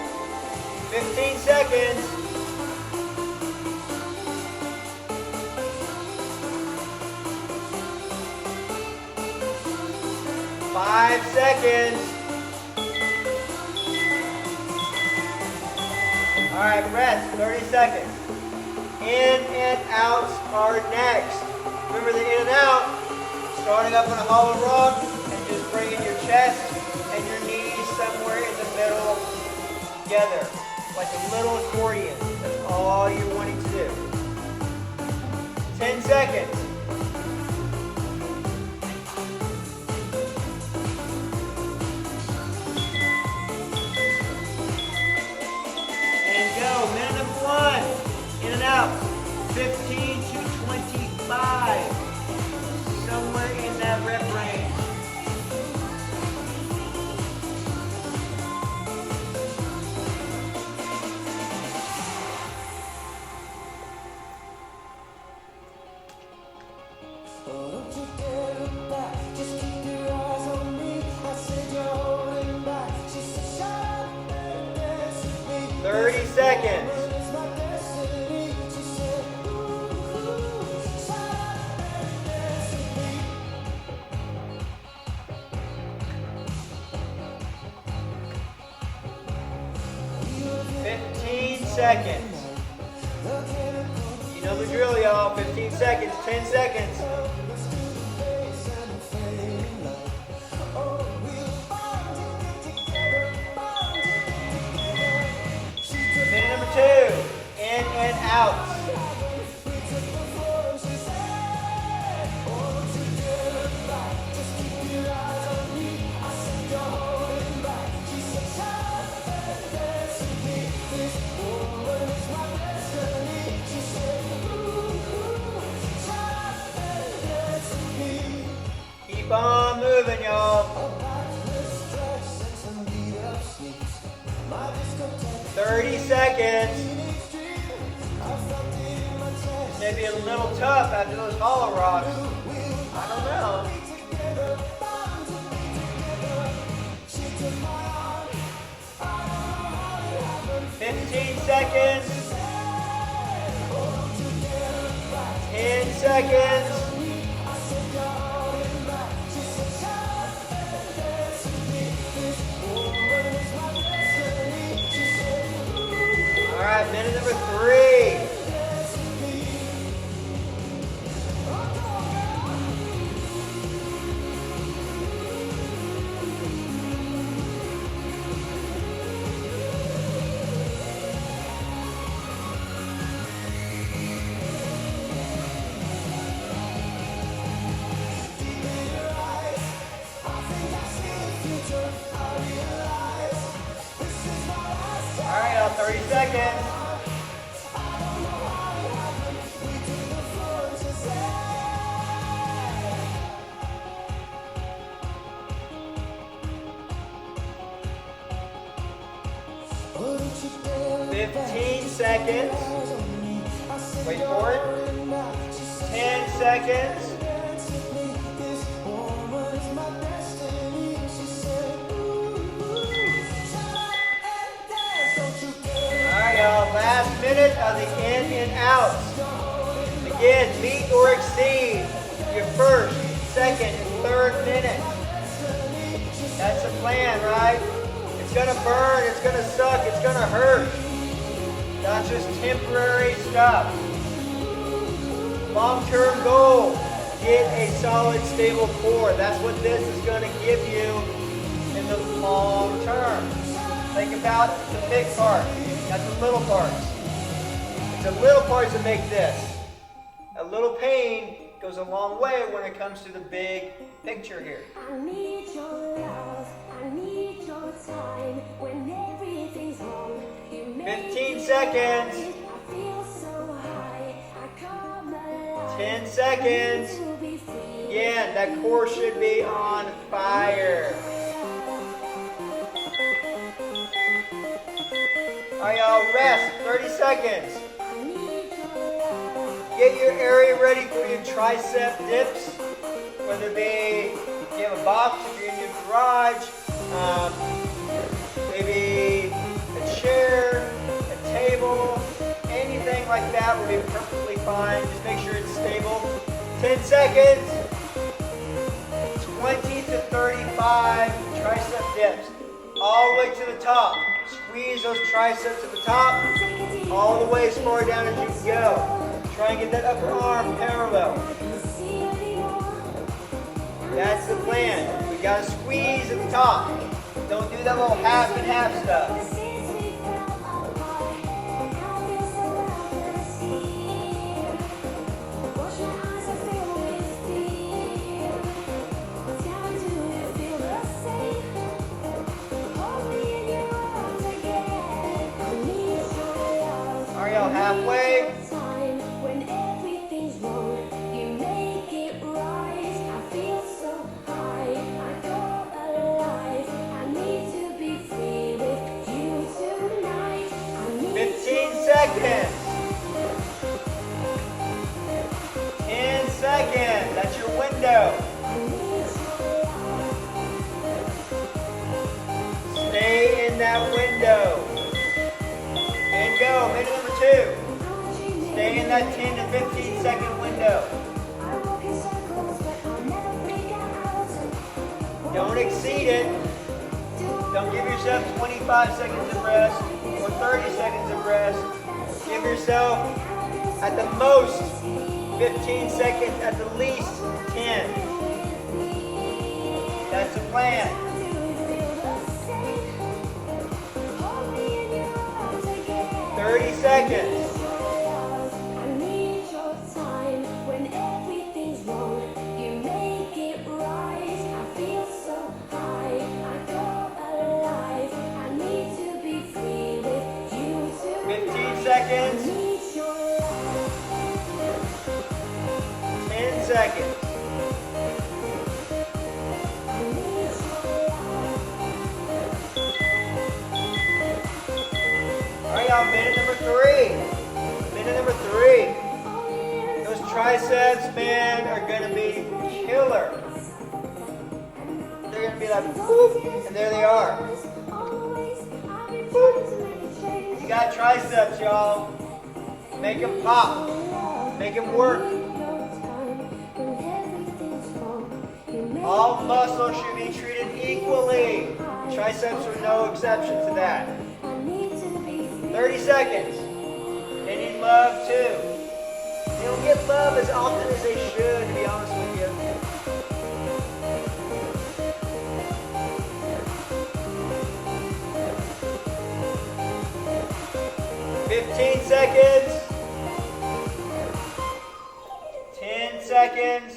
15 seconds. 5 seconds. All right, rest, 30 seconds. In and outs are next. Remember the in and out, starting up on a hollow rock and just bringing your chest and your knees somewhere in the middle together, like a little accordion. That's all you're wanting to do. 10 seconds. Minute number 1, in and out, 15 to 25, somewhere in that rep range. Don't you dare look back, just keep your eyes on me. I said you're holding back. She said shut up and dance with me. 30 seconds. It's my destiny. She said ooh, shut up and dance with me. 15 seconds. You know the drill, y'all. 15 seconds, 10 seconds. Minute number 2, in and outs. Keep on moving, y'all. 30 seconds. Maybe a little tough after those hollow rocks. I don't know. 15 seconds. 10 seconds. All right, minute number 3. All right, y'all, 30 seconds. Seconds. Wait for it. 10 seconds. Alright, y'all. Last minute of the in and out. Again, meet or exceed your first, second, and third minute. That's the plan, right? It's gonna burn, it's gonna suck, it's gonna hurt. Not just temporary stuff. Long-term goal, get a solid, stable core. That's what this is going to give you in the long term. Think about the big part, not the little parts. It's the little parts that make this. A little pain goes a long way when it comes to the big picture here. I need your love, I need your time when everything's wrong. 15 seconds. 10 seconds. Again, that core should be on fire. Alright, y'all, rest. 30 seconds. Get your area ready for your tricep dips. Whether it be you have a box if you're in your garage, maybe a chair, a table, anything like that will be perfectly fine. Just make sure it's stable. 10 seconds. 20 to 35 tricep dips. All the way to the top. Squeeze those triceps at the top. All the way as far down as you can go. Try and get that upper arm parallel. That's the plan. We gotta squeeze at the top. Don't do that little half and half stuff. Are y'all halfway? It right. I feel so high. I go alive. I need to be free with you tonight. 15 seconds. 10 seconds. That's your window. Stay in that window. And go. Minute number 2. Stay in that 10 to 15 second window. Don't exceed it. Don't give yourself 25 seconds of rest or 30 seconds of rest. Give yourself at the most 15 seconds, at the least 10. That's the plan. 30 seconds. seconds. All right, y'all, minute number 3. Minute number 3. Those triceps, man, are going to be killer. They're going to be like, whoop, and there they are. Whoop. You got triceps, y'all. Make them pop. Make them work. All muscles should be treated equally. Triceps are no exception to that. 30 seconds. They need love too. They don't get love as often as they should, to be honest with you. Seconds. 10 seconds.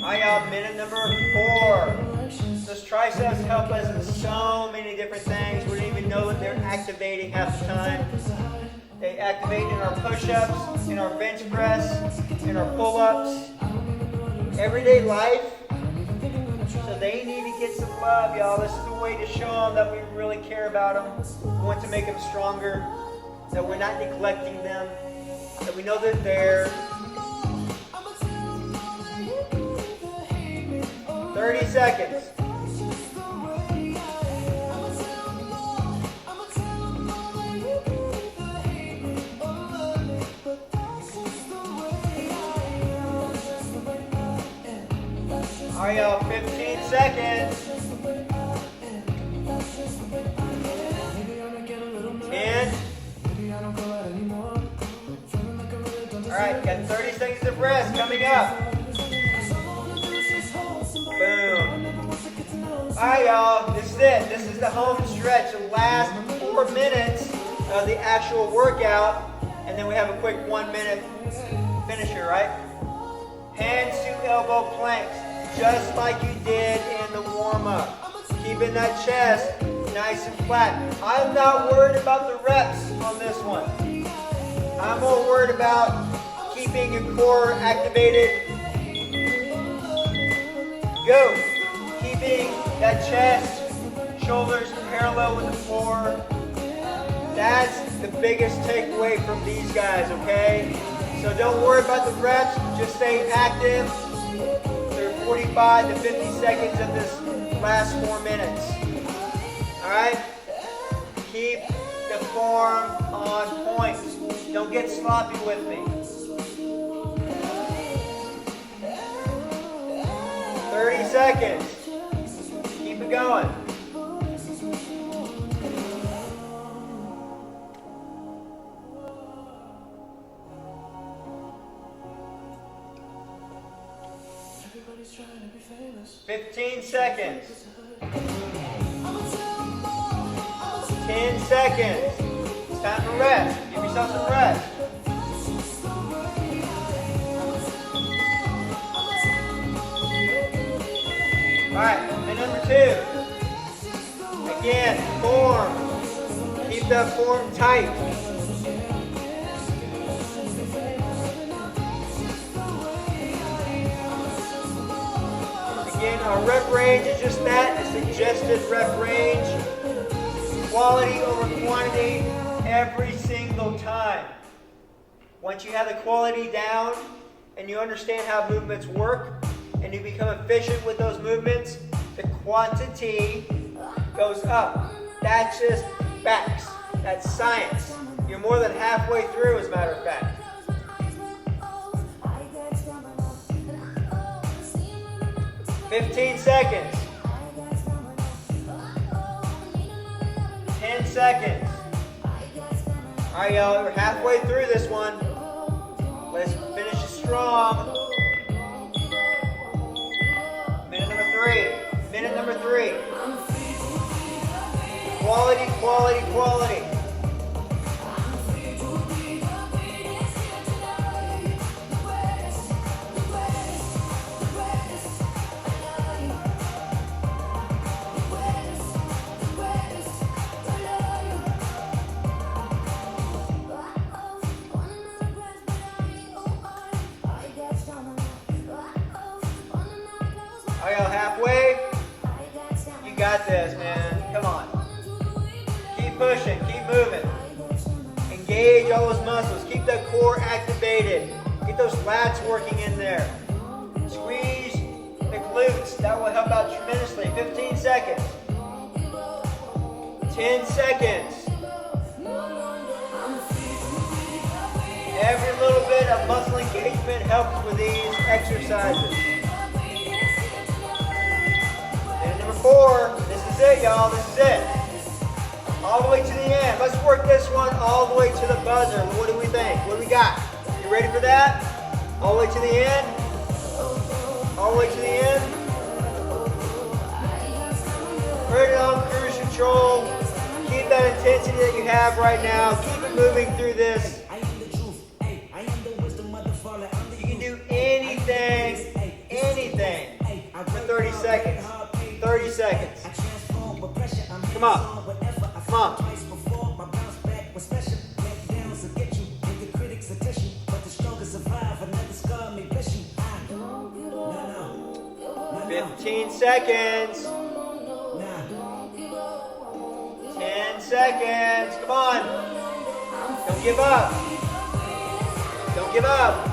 I got minute number 4. Those triceps help us in so many different things. We don't even know that they're activating half the time. They activate in our push-ups, in our bench press, in our pull-ups, everyday life. So they need to get some love, y'all. This is the way to show them that we really care about them. We want to make them stronger, that we're not neglecting them, that we know they're there. 30 seconds. All right, y'all, 15 seconds. 10. All right, got 30 seconds of rest coming up. Boom. All right, y'all, this is it. This is the home stretch, the last 4 minutes of the actual workout, and then we have a quick 1 minute finisher, right? Hands to elbow planks, just like you did in the warm-up. Keeping that chest nice and flat. I'm not worried about the reps on this one. I'm more worried about keeping your core activated. Go. Keeping that chest, shoulders parallel with the floor. That's the biggest takeaway from these guys, okay? So don't worry about the reps. Just stay active. 45 to 50 seconds of this last 4 minutes. All right? Keep the form on point. Don't get sloppy with me. 30 seconds. Keep it going. Everybody's trying to be famous. 15 seconds. 10 seconds. It's time for rest. Give yourself some rest. Alright, and number 2. Again, form. Keep that form tight. Again, our rep range is just that, a suggested rep range. Quality over quantity every single time. Once you have the quality down and you understand how movements work and you become efficient with those movements, the quantity goes up. That's just facts. That's science. You're more than halfway through, as a matter of fact. 15 seconds. 10 seconds. All right, y'all, we're halfway through this one. Let's finish it strong. Minute number 3. Minute number 3. Quality, quality, quality. got this, man. Come on. Keep pushing. Keep moving. Engage all those muscles. Keep that core activated. Get those lats working in there. Squeeze the glutes. That will help out tremendously. 15 seconds. 10 seconds. Every little bit of muscle engagement helps with these exercises. And number 4, this is it, y'all. This is it. All the way to the end. Let's work this one all the way to the buzzer. What do we think? What do we got? You ready for that? All the way to the end? All the way to the end? Put it on cruise control. Keep that intensity that you have right now. Keep it moving through this. You can do anything for 30 seconds. 30 seconds. Come on. Come on. "15 seconds. 10 seconds. Come on. Don't give up. Don't give up.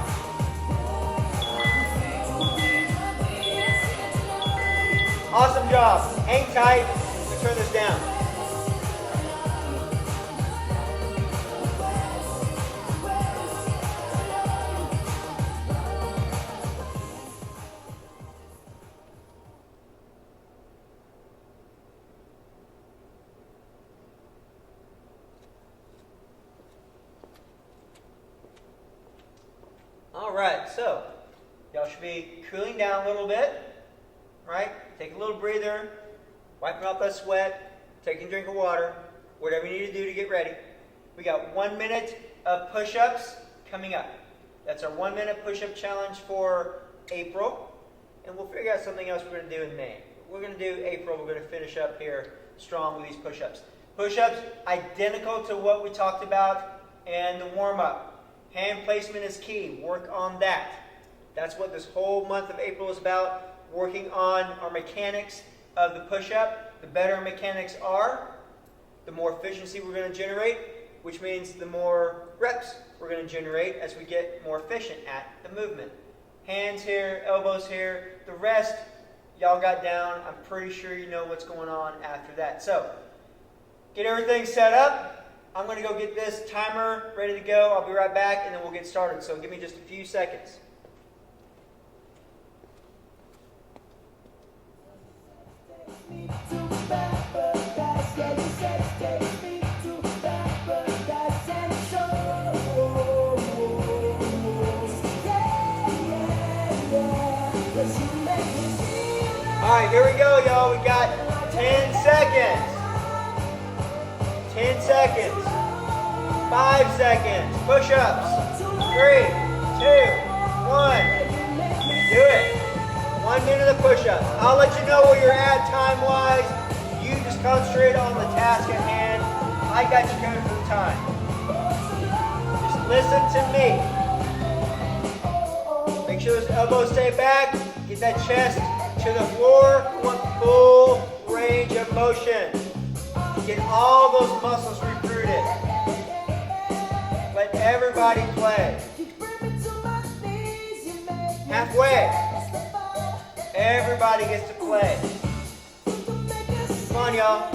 Awesome job. Hang tight. Let's turn this down. All right, so y'all should be cooling down a little bit, right? Take a little breather, wiping off that sweat, taking a drink of water, whatever you need to do to get ready. We got 1 minute of push-ups coming up. That's our 1 minute push-up challenge for April, and we'll figure out something else we're going to do in May. We're going to do April, we're going to finish up here strong with these push-ups. Push-ups, identical to what we talked about in the warm-up. Hand placement is key. Work on that. That's what this whole month of April is about. Working on our mechanics of the push-up. The better our mechanics are, the more efficiency we're going to generate, which means the more reps we're going to generate as we get more efficient at the movement. Hands here, elbows here. The rest, y'all got down. I'm pretty sure you know what's going on after that. So, get everything set up. I'm going to go get this timer ready to go. I'll be right back, and then we'll get started. So give me just a few seconds. All right, here we go, y'all. We got 10 seconds. 10 seconds. 5 seconds. Push-ups. 3, 2, 1. Do it. 1 minute of push-ups. I'll let you know where you're at time-wise. You just concentrate on the task at hand. I got you covered for the time. Just listen to me. Make sure those elbows stay back. Get that chest to the floor. We want full range of motion. Get all those muscles recruited. Let everybody play. Halfway. Everybody gets to play. Come on, y'all.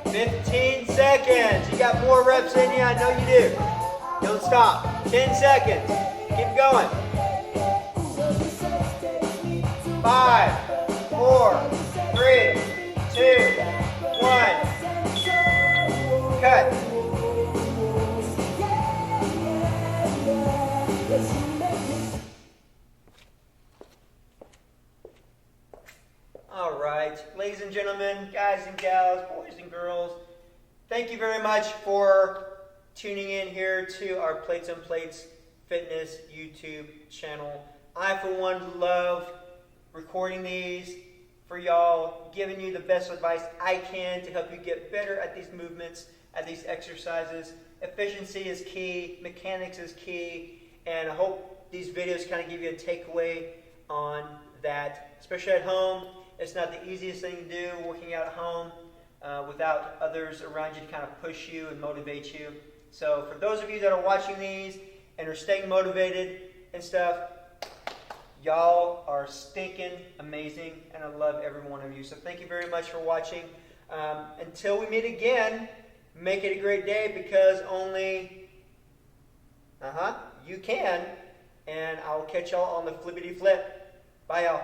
15 seconds. You got more reps in you. I know you do. Don't stop. 10 seconds. Keep going. 5, 4, 3, 2, 1. Cut. All right, ladies and gentlemen, guys and gals, boys and girls, thank you very much for tuning in here to our Plates on Plates Fitness YouTube channel. I, for one, love recording these for y'all, giving you the best advice I can to help you get better at these movements, at these exercises. efficiency is key, mechanics is key, and I hope these videos kind of give you a takeaway on that, especially at home. It's not the easiest thing to do, working out at home without others around you to kind of push you and motivate you. So for those of you that are watching these and are staying motivated and stuff, y'all are stinking amazing, and I love every one of you. So thank you very much for watching. Until we meet again, make it a great day, because only you can. And I'll catch y'all on the flippity flip. Bye, y'all.